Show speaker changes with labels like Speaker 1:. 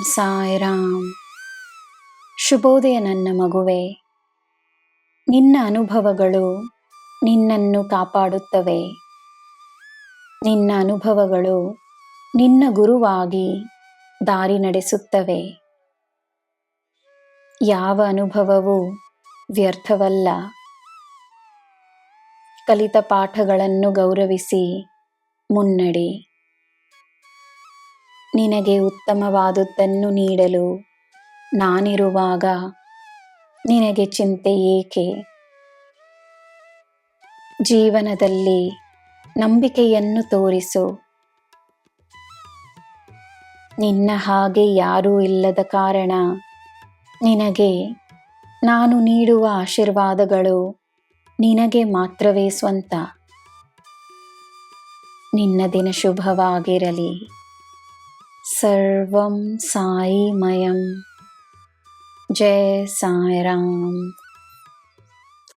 Speaker 1: ಸಾಯಿರಾಮ್. ಶುಭೋದಯ ನನ್ನ ಮಗುವೆ. ನಿನ್ನ ಅನುಭವಗಳು ನಿನ್ನನ್ನು ಕಾಪಾಡುತ್ತವೆ. ನಿನ್ನ ಅನುಭವಗಳು ನಿನ್ನ ಗುರುವಾಗಿ ದಾರಿ ನಡೆಸುತ್ತವೆ. ಯಾವ ಅನುಭವವೂ ವ್ಯರ್ಥವಲ್ಲ. ಕಲಿತ ಪಾಠಗಳನ್ನು ಗೌರವಿಸಿ ಮುನ್ನಡೆ. ನಿನಗೆ ಉತ್ತಮವಾದುದನ್ನು ನೀಡಲು ನಾನಿರುವಾಗ ನಿನಗೆ ಚಿಂತೆ ಏಕೆ? ಜೀವನದಲ್ಲಿ ನಂಬಿಕೆಯನ್ನು ತೋರಿಸು. ನಿನ್ನ ಹಾಗೆ ಯಾರೂ ಇಲ್ಲದ ಕಾರಣ ನಿನಗೆ ನಾನು ನೀಡುವ ಆಶೀರ್ವಾದಗಳು ನಿನಗೆ ಮಾತ್ರವೇ ಸ್ವಂತ. ನಿನ್ನ ದಿನ ಶುಭವಾಗಿರಲಿ. ಸರ್ವಂ ಸಾಯಿಮಯಂ. ಜೈ ಸಾಯಿರಾಮ್.